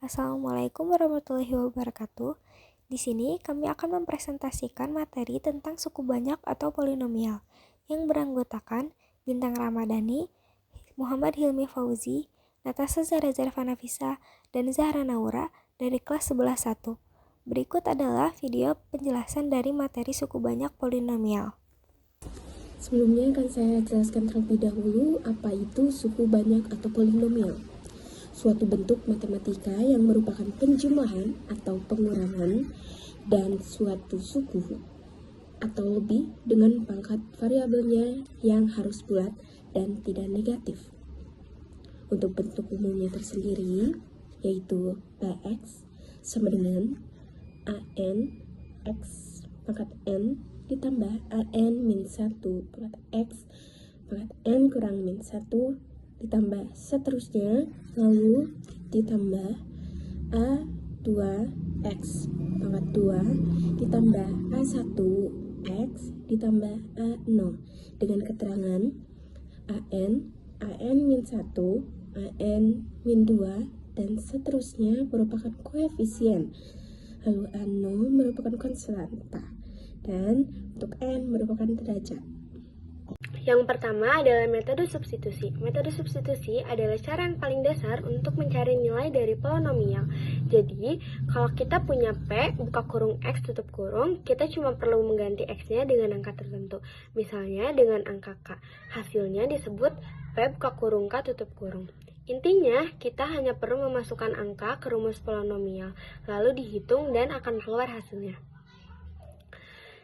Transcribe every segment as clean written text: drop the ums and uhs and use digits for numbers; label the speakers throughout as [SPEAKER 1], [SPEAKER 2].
[SPEAKER 1] Assalamualaikum warahmatullahi wabarakatuh. Di sini kami akan mempresentasikan materi tentang suku banyak atau polinomial yang beranggotakan Bintang Ramadhani, Muhammad Hilmi Fauzi, Natasha Zara Zarfanafisa, dan Zahra Naura dari kelas 11-1. Berikut adalah video penjelasan dari materi suku banyak polinomial.
[SPEAKER 2] Sebelumnya akan saya jelaskan terlebih dahulu apa itu suku banyak atau polinomial. Suatu bentuk matematika yang merupakan penjumlahan atau pengurangan dan suatu suku atau lebih dengan pangkat variabelnya yang harus bulat dan tidak negatif. Untuk bentuk umumnya tersendiri yaitu Px sama dengan an x pangkat n ditambah an min 1 pangkat x pangkat n kurang min 1 ditambah seterusnya, lalu ditambah a2x pangkat 2 ditambah a1x ditambah a0 dengan keterangan an min 1, an min 2 dan seterusnya merupakan koefisien, lalu a0 merupakan konstanta dan untuk n merupakan derajat.
[SPEAKER 3] Yang pertama adalah metode substitusi. Metode substitusi adalah cara yang paling dasar untuk mencari nilai dari polinomial. Jadi, kalau kita punya P, buka kurung X, tutup kurung, kita cuma perlu mengganti X-nya dengan angka tertentu. Misalnya dengan angka K. Hasilnya disebut P, buka kurung K, tutup kurung. Intinya, kita hanya perlu memasukkan angka ke rumus polinomial, lalu dihitung dan akan keluar hasilnya.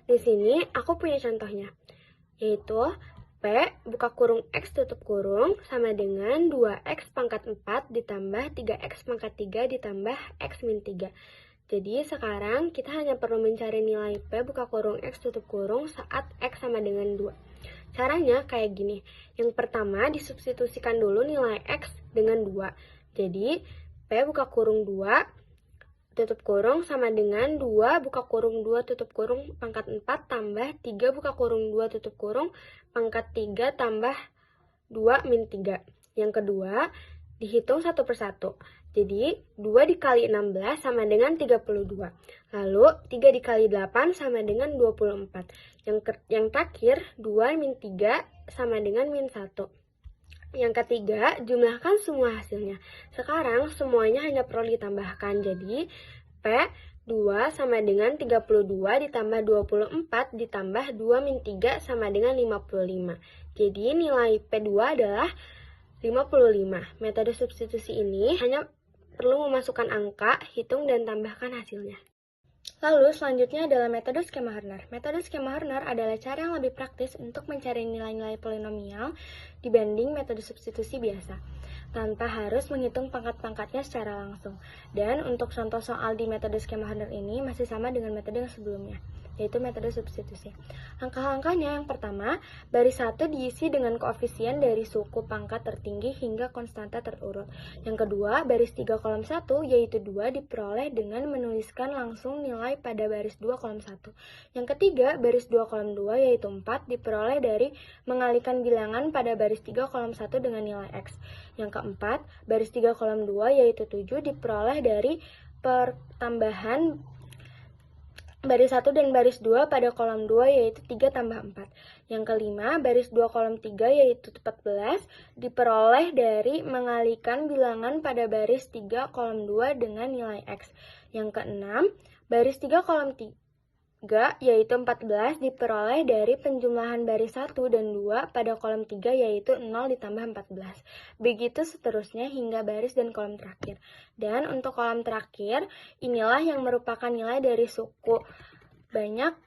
[SPEAKER 3] Di sini, aku punya contohnya, yaitu P, buka kurung X, tutup kurung, sama dengan 2X pangkat 4 ditambah 3X pangkat 3 ditambah X min 3. Jadi sekarang kita hanya perlu mencari nilai P, buka kurung X, tutup kurung saat X sama dengan 2. Caranya kayak gini. Yang pertama disubstitusikan dulu nilai X dengan 2. Jadi P, buka kurung 2, tutup kurung sama dengan 2 buka kurung 2 tutup kurung pangkat 4 tambah 3 buka kurung 2 tutup kurung pangkat 3 tambah 2 min 3. Yang kedua, dihitung satu persatu. Jadi, 2 dikali 16 sama dengan 32. Lalu, 3 dikali 8 sama dengan 24. Yang terakhir, 2 min 3 sama dengan min 1. Yang ketiga, jumlahkan semua hasilnya. Sekarang semuanya hanya perlu ditambahkan. Jadi, P 2 sama dengan 32 ditambah 24 ditambah 2 min 3 sama dengan 55. Jadi, nilai P2 adalah 55. Metode substitusi ini hanya perlu memasukkan angka, hitung, dan tambahkan hasilnya. Lalu selanjutnya adalah metode skema Horner. Metode skema Horner adalah cara yang lebih praktis untuk mencari nilai-nilai polinomial dibanding metode substitusi biasa, tanpa harus menghitung pangkat-pangkatnya secara langsung. Dan untuk contoh soal di metode skema Horner ini masih sama dengan metode yang sebelumnya, yaitu metode substitusi. Angka-angkanya yang pertama, baris 1 diisi dengan koefisien dari suku pangkat tertinggi hingga konstanta terurut. Yang kedua, baris 3 kolom 1 yaitu 2 diperoleh dengan menuliskan langsung nilai pada baris 2 kolom 1. Yang ketiga, baris 2 kolom 2 yaitu 4 diperoleh dari mengalihkan bilangan pada baris 3 kolom 1 dengan nilai X. Yang keempat, baris 3 kolom 2 yaitu 7 diperoleh dari pertambahan baris 1 dan baris 2 pada kolom 2 yaitu 3 tambah 4. Yang kelima, baris 2 kolom 3 yaitu 14 diperoleh dari mengalihkan bilangan pada baris 3 kolom 2 dengan nilai X. Yang keenam, baris 3 kolom 3 yaitu 14 diperoleh dari penjumlahan baris 1 dan 2 pada kolom 3 yaitu 0 ditambah 14. Begitu seterusnya hingga baris dan kolom terakhir. Dan untuk kolom terakhir, inilah yang merupakan nilai dari suku banyak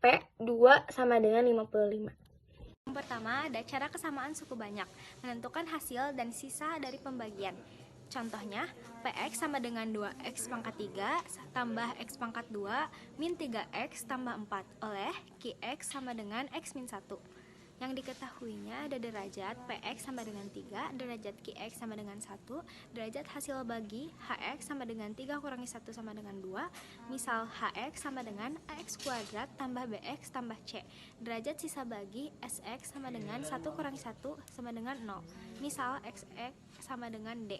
[SPEAKER 3] P2 sama dengan 55.
[SPEAKER 4] Yang pertama ada cara kesamaan suku banyak, menentukan hasil dan sisa dari pembagian. Contohnya, Px sama dengan 2x pangkat 3 tambah x pangkat 2 min 3x tambah 4 oleh Qx sama dengan x min 1. Yang diketahuinya ada derajat Px sama dengan 3, derajat Qx sama dengan 1, derajat hasil bagi Hx sama dengan 3 kurangi 1 sama dengan 2, misal Hx sama dengan Ax kuadrat tambah Bx tambah C, derajat sisa bagi Sx sama dengan 1 kurangi 1 sama dengan 0, misal Xx sama dengan D.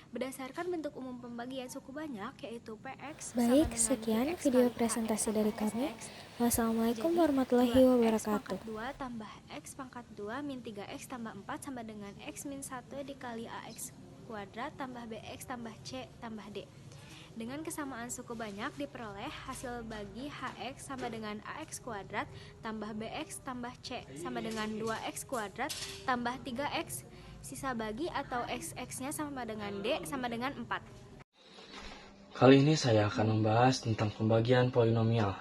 [SPEAKER 4] Berdasarkan bentuk umum pembagian suku banyak, yaitu PX
[SPEAKER 1] Baik,
[SPEAKER 4] sama dengan
[SPEAKER 1] sekian
[SPEAKER 4] PX
[SPEAKER 1] video
[SPEAKER 4] kali
[SPEAKER 1] presentasi
[SPEAKER 4] HX
[SPEAKER 1] dari
[SPEAKER 4] tambah
[SPEAKER 1] kami.
[SPEAKER 4] SX.
[SPEAKER 1] Wassalamualaikum
[SPEAKER 4] Jadi,
[SPEAKER 1] warahmatullahi
[SPEAKER 4] 2x
[SPEAKER 1] wabarakatuh.
[SPEAKER 4] pangkat 2 tambah x pangkat 2 min 3x tambah 4 sama dengan x min 1 dikali ax kuadrat tambah bx tambah c tambah d. Dengan kesamaan suku banyak diperoleh hasil bagi hx sama dengan ax kuadrat tambah bx tambah c sama dengan 2x kuadrat tambah 3x. Sisa bagi atau xx-nya sama dengan d sama dengan 4.
[SPEAKER 5] Kali ini saya akan membahas tentang pembagian polinomial.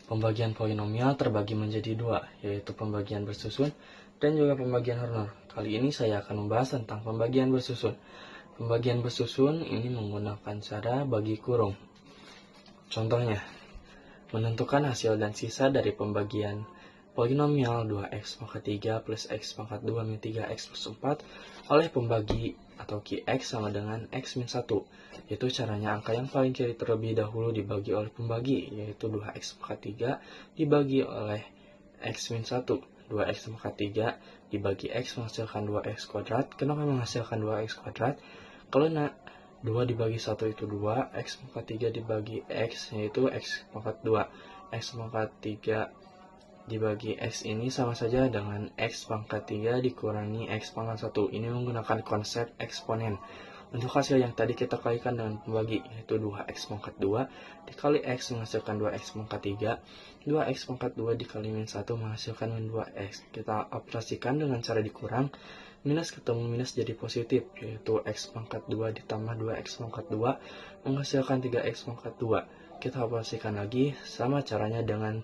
[SPEAKER 5] Pembagian polinomial terbagi menjadi dua, yaitu pembagian bersusun dan juga pembagian Horner. Kali ini saya akan membahas tentang pembagian bersusun. Pembagian bersusun ini menggunakan cara bagi kurung. Contohnya, menentukan hasil dan sisa dari pembagian polinomial 2x pangkat 3 plus x pangkat 2 min 3x plus 4 oleh pembagi atau Qx sama dengan x min 1. Yaitu caranya angka yang paling kiri terlebih dahulu dibagi oleh pembagi, yaitu 2x pangkat 3 dibagi oleh x min 1. 2x pangkat 3 dibagi x menghasilkan 2x kuadrat. Kenapa menghasilkan 2x kuadrat? Karena 2 dibagi 1 itu 2, x pangkat 3 dibagi x yaitu x pangkat 2. X pangkat 3 dibagi x ini sama saja dengan x pangkat 3 dikurangi x pangkat 1. Ini menggunakan konsep eksponen. Untuk hasil yang tadi kita kalikan dengan pembagi, yaitu 2x pangkat 2 dikali x menghasilkan 2x pangkat 3. 2x pangkat 2 dikali min 1 menghasilkan min 2x. Kita operasikan dengan cara dikurang. Minus ketemu minus jadi positif, yaitu x pangkat 2 ditambah 2x pangkat 2 menghasilkan 3x pangkat 2. Kita operasikan lagi, sama caranya dengan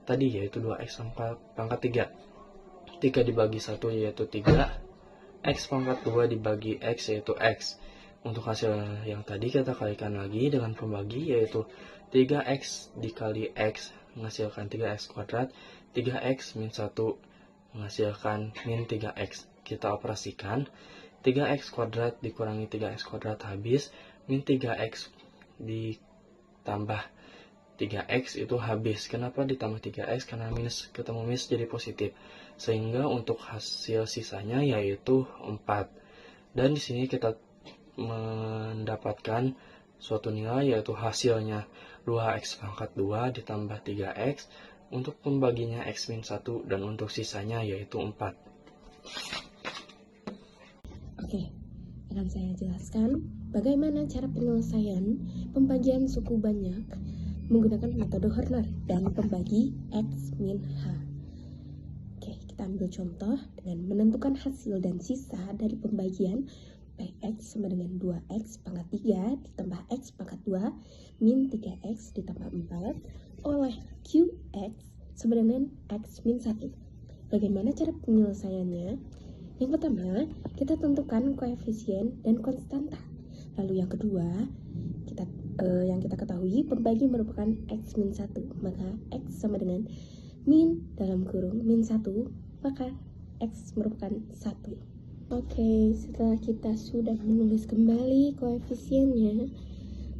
[SPEAKER 5] tadi, yaitu 2x pangkat 3. 3 dibagi 1 yaitu 3. X pangkat 2 dibagi x yaitu x. Untuk hasil yang tadi kita kalikan lagi dengan pembagi, yaitu 3x dikali x menghasilkan 3x kuadrat. 3x min 1 menghasilkan min 3x. Kita operasikan, 3x kuadrat dikurangi 3x kuadrat habis, min 3x ditambah 3x itu habis. Kenapa ditambah 3x? Karena minus ketemu minus jadi positif. Sehingga untuk hasil sisanya yaitu 4. Dan di sini kita mendapatkan suatu nilai, yaitu hasilnya 2x pangkat 2 ditambah 3x. Untuk pembaginya x min 1 dan untuk sisanya yaitu 4.
[SPEAKER 2] Oke, akan saya jelaskan bagaimana cara penyelesaian pembagian suku banyak menggunakan metode Horner dan pembagi x min h. Oke, kita ambil contoh dengan menentukan hasil dan sisa dari pembagian px sama dengan 2x pangkat 3 ditambah x pangkat 2 min 3x ditambah 4 oleh qx sama dengan x min 1. Bagaimana cara penyelesaiannya? Yang pertama, kita tentukan koefisien dan konstanta. Lalu yang kedua, yang kita ketahui pembagi merupakan x min 1, maka x sama dengan min dalam kurung min 1, maka x merupakan 1. Oke, setelah kita sudah menulis kembali koefisiennya,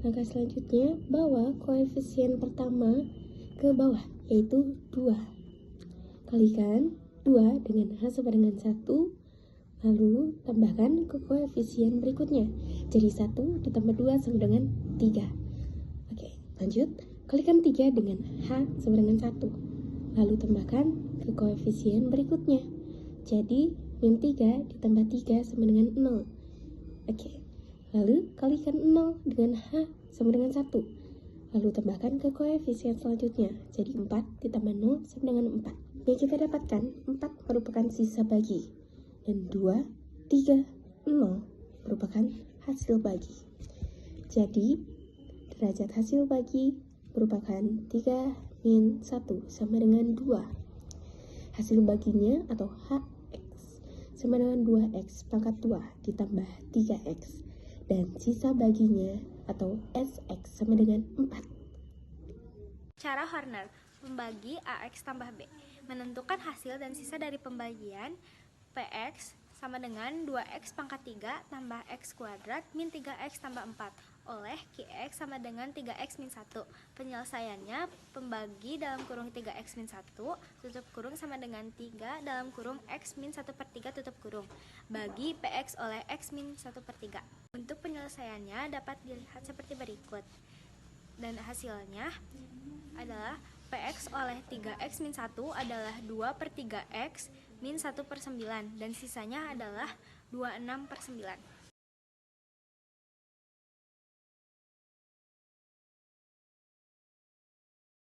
[SPEAKER 2] maka selanjutnya bawa koefisien pertama ke bawah, yaitu 2. Kalikan 2 dengan h sama dengan 1, lalu tambahkan ke koefisien berikutnya. Jadi 1 ditambah 2 sama dengan 3. Oke, lanjut. Kalikan 3 dengan h sama dengan 1. Lalu tambahkan ke koefisien berikutnya. Jadi min 3 ditambah 3 sama dengan 0. Oke. Lalu kalikan 0 dengan h sama dengan 1. Lalu tambahkan ke koefisien selanjutnya. Jadi 4 ditambah 0 sama dengan 4. Yang kita dapatkan 4 merupakan sisa bagi. Dan 2, 3, 0 merupakan hasil bagi. Jadi, derajat hasil bagi merupakan 3 min 1 sama dengan 2. Hasil baginya atau hx sama dengan 2x pangkat 2 ditambah 3x. Dan sisa baginya atau sx sama dengan 4.
[SPEAKER 4] Cara Horner, membagi ax tambah b. Menentukan hasil dan sisa dari pembagian px sama dengan 2x pangkat 3 tambah x kuadrat min 3x tambah 4 oleh qx sama dengan 3x min 1. Penyelesaiannya, pembagi dalam kurung 3x min 1 tutup kurung sama dengan 3 dalam kurung x min 1/3 tutup kurung bagi px oleh x min 1/3. Untuk penyelesaiannya dapat dilihat seperti berikut. Dan hasilnya adalah Px oleh 3x min 1 adalah 2/3x min 1/9 dan sisanya adalah 26/9.